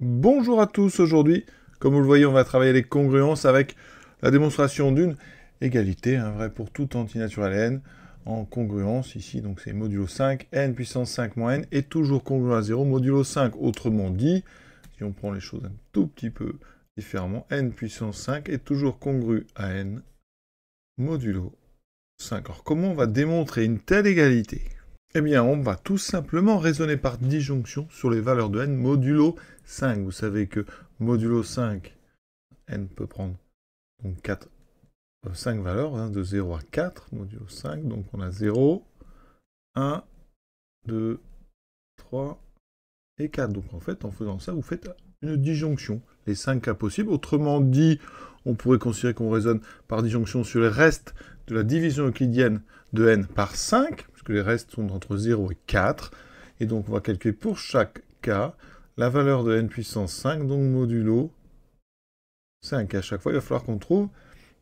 Bonjour à tous, aujourd'hui, comme vous le voyez, on va travailler les congruences avec la démonstration d'une égalité, vrai pour tout antinaturel n, en congruence, ici, donc c'est modulo 5, n puissance 5 moins n, est toujours congru à 0, modulo 5, autrement dit, si on prend les choses un tout petit peu différemment, n puissance 5 est toujours congru à n, modulo 5. Alors comment on va démontrer une telle égalité ? Eh bien, on va tout simplement raisonner par disjonction sur les valeurs de n modulo 5. Vous savez que modulo 5, n peut prendre donc 5 valeurs, de 0 à 4, modulo 5. Donc on a 0, 1, 2, 3 et 4. Donc en fait, en faisant ça, vous faites une disjonction, les 5 cas possibles. Autrement dit, on pourrait considérer qu'on raisonne par disjonction sur les restes de la division euclidienne de n par 5, puisque les restes sont entre 0 et 4. Et donc on va calculer pour chaque cas la valeur de n puissance 5, donc modulo 5. Et à chaque fois, il va falloir qu'on trouve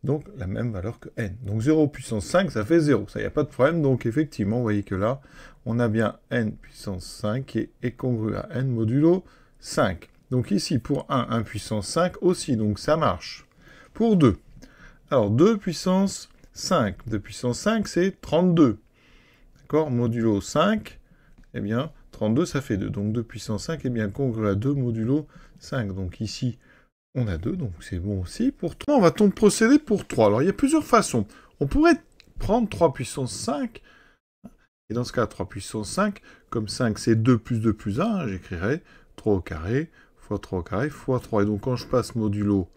donc la même valeur que n. Donc 0 puissance 5, ça fait 0. Ça, il n'y a pas de problème. Donc effectivement, vous voyez que là, on a bien n puissance 5 qui est congru à n modulo 5. Donc ici, pour 1 puissance 5 aussi, donc ça marche. Pour 2, alors 2 puissance 5. 2 puissance 5, c'est 32. D'accord, modulo 5, eh bien, 32, ça fait 2. Donc 2 puissance 5 est bien congru à 2 modulo 5. Donc ici, on a 2, donc c'est bon aussi. Pour 3, on va donc procéder pour 3. Alors, il y a plusieurs façons. On pourrait prendre 3 puissance 5, et dans ce cas, 3 puissance 5, comme 5, c'est 2 plus 2 plus 1, j'écrirais 3 au carré, fois 3 au carré, fois 3. Et donc, quand je passe modulo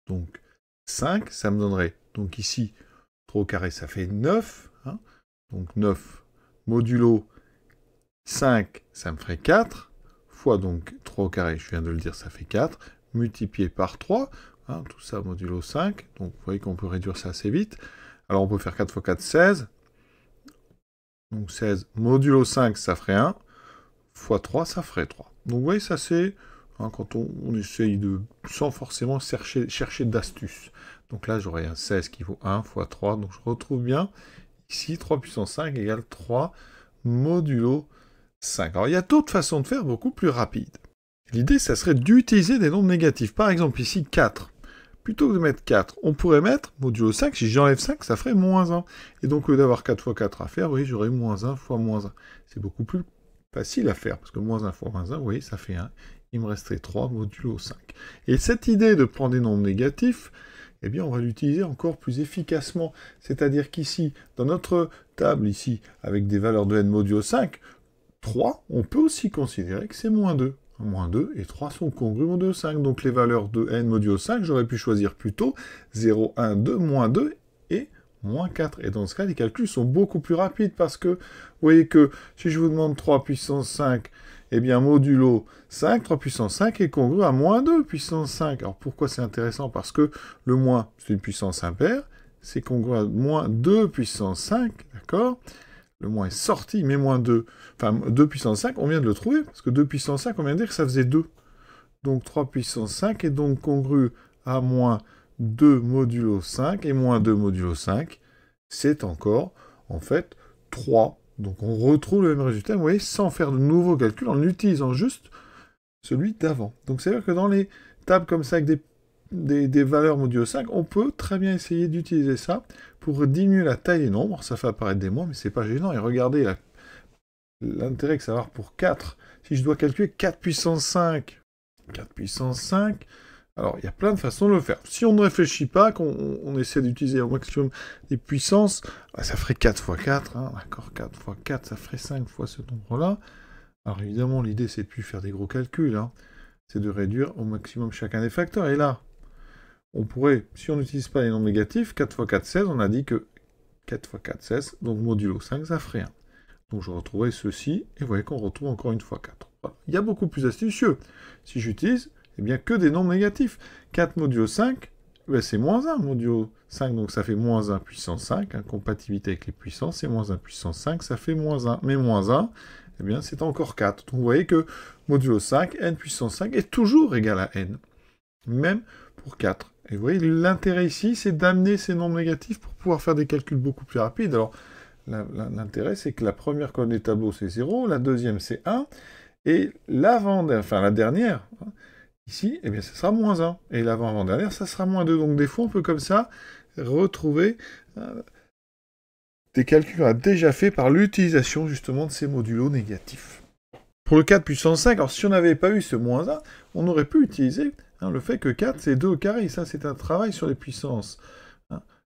donc 5, ça me donnerait, donc ici, 3 au carré, ça fait 9. Donc 9 modulo 5, ça me ferait 4, fois donc 3 au carré, je viens de le dire, ça fait 4, multiplié par 3, tout ça modulo 5, donc vous voyez qu'on peut réduire ça assez vite. Alors on peut faire 4 fois 4, 16, donc 16 modulo 5, ça ferait 1, fois 3, ça ferait 3. Donc vous voyez, ça c'est quand on essaye de, sans forcément chercher d'astuce. Donc là, j'aurais un 16 qui vaut 1 fois 3, donc je retrouve bien, ici, 3 puissance 5 égale 3 modulo 5. Alors il y a d'autres façons de faire beaucoup plus rapides. L'idée, ça serait d'utiliser des nombres négatifs. Par exemple, ici, 4. Plutôt que de mettre 4, on pourrait mettre modulo 5. Si j'enlève 5, ça ferait moins 1. Et donc, au lieu d'avoir 4 fois 4 à faire, vous voyez, j'aurais moins 1 fois moins 1. C'est beaucoup plus facile à faire, parce que moins 1 fois moins 1, vous voyez, ça fait 1. Il me resterait 3 modulo 5. Et cette idée de prendre des nombres négatifs, eh bien, on va l'utiliser encore plus efficacement. C'est-à-dire qu'ici, dans notre table, ici, avec des valeurs de n modulo 5, 3, on peut aussi considérer que c'est moins 2. Moins 2 et 3 sont congrus modulo 5. Donc les valeurs de n modulo 5, j'aurais pu choisir plutôt 0, 1, 2, moins 2 et moins 4. Et dans ce cas, les calculs sont beaucoup plus rapides parce que vous voyez que si je vous demande 3 puissance 5, eh bien modulo 5, 3 puissance 5 est congru à moins 2 puissance 5. Alors pourquoi c'est intéressant? Parce que le moins, c'est une puissance impaire, c'est congru à moins 2 puissance 5, d'accord? Le moins est sorti, mais moins 2. Enfin, 2 puissance 5, on vient de le trouver, parce que 2 puissance 5, on vient de dire que ça faisait 2. Donc 3 puissance 5 est donc congru à moins 2 modulo 5, et moins 2 modulo 5, c'est encore, en fait, 3. Donc on retrouve le même résultat, vous voyez, sans faire de nouveaux calculs, en utilisant juste celui d'avant. Donc c'est-à-dire que dans les tables comme ça, avec des valeurs modulo 5, on peut très bien essayer d'utiliser ça pour diminuer la taille des nombres. Alors, ça fait apparaître des moins, mais c'est pas gênant. Et regardez l'intérêt que ça va avoir pour 4. Si je dois calculer 4 puissance 5, 4 puissance 5, alors il y a plein de façons de le faire. Si on ne réfléchit pas, qu'on essaie d'utiliser au maximum des puissances, ça ferait 4 fois 4, d'accord, 4 fois 4, ça ferait 5 fois ce nombre-là. Alors évidemment, l'idée, c'est de plus faire des gros calculs, c'est de réduire au maximum chacun des facteurs. Et là, on pourrait, si on n'utilise pas les nombres négatifs, 4 fois 4, 16, on a dit que 4 fois 4, 16, donc modulo 5, ça ferait 1. Donc je retrouverai ceci, et vous voyez qu'on retrouve encore une fois 4. Voilà. Il y a beaucoup plus astucieux. Si j'utilise, eh bien, que des nombres négatifs. 4 modulo 5, c'est moins 1 modulo 5, donc ça fait moins 1 puissance 5, compatibilité avec les puissances, et moins 1 puissance 5, ça fait moins 1. Mais moins 1, eh bien, c'est encore 4. Donc vous voyez que modulo 5, n puissance 5, est toujours égal à n, même pour 4. Et vous voyez, l'intérêt ici, c'est d'amener ces nombres négatifs pour pouvoir faire des calculs beaucoup plus rapides. Alors, l'intérêt, c'est que la première colonne des tableaux, c'est 0, la deuxième, c'est 1, et la dernière, ici, eh bien, ce sera moins 1. Et l'avant-avant-dernière, ça sera moins 2. Donc, des fois, on peut comme ça retrouver des calculs qu'on a déjà fait par l'utilisation, justement, de ces modulos négatifs. Pour le 4 puissance 5, alors si on n'avait pas eu ce moins 1, on aurait pu utiliser le fait que 4, c'est 2 au carré. Ça, c'est un travail sur les puissances.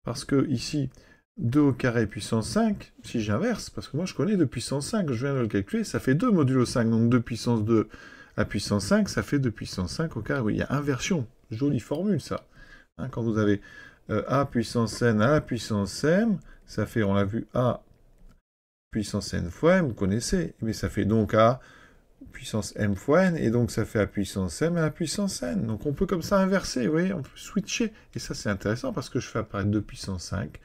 Parce que ici, 2 au carré puissance 5, si j'inverse, parce que moi je connais 2 puissance 5, je viens de le calculer, ça fait 2 modulo 5, donc 2 puissance 2 à puissance 5, ça fait 2 puissance 5 au carré. Oui, il y a inversion, jolie formule ça. Quand vous avez a puissance n à la puissance m, ça fait, on l'a vu, a puissance n fois m, vous connaissez, mais ça fait donc a puissance m fois n, et donc ça fait a puissance m à la puissance n. Donc on peut comme ça inverser, vous voyez, on peut switcher. Et ça c'est intéressant parce que je fais apparaître 2 puissance 5,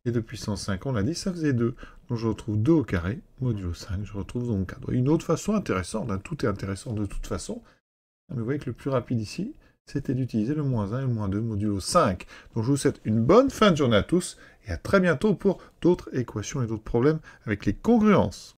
et 2 puissance 5, on l'a dit, ça faisait 2. Donc je retrouve 2 au carré, modulo 5, je retrouve donc 4. Une autre façon intéressante, tout est intéressant de toute façon. Mais vous voyez que le plus rapide ici, c'était d'utiliser le moins 1 et le moins 2 modulo 5. Donc je vous souhaite une bonne fin de journée à tous, et à très bientôt pour d'autres équations et d'autres problèmes avec les congruences.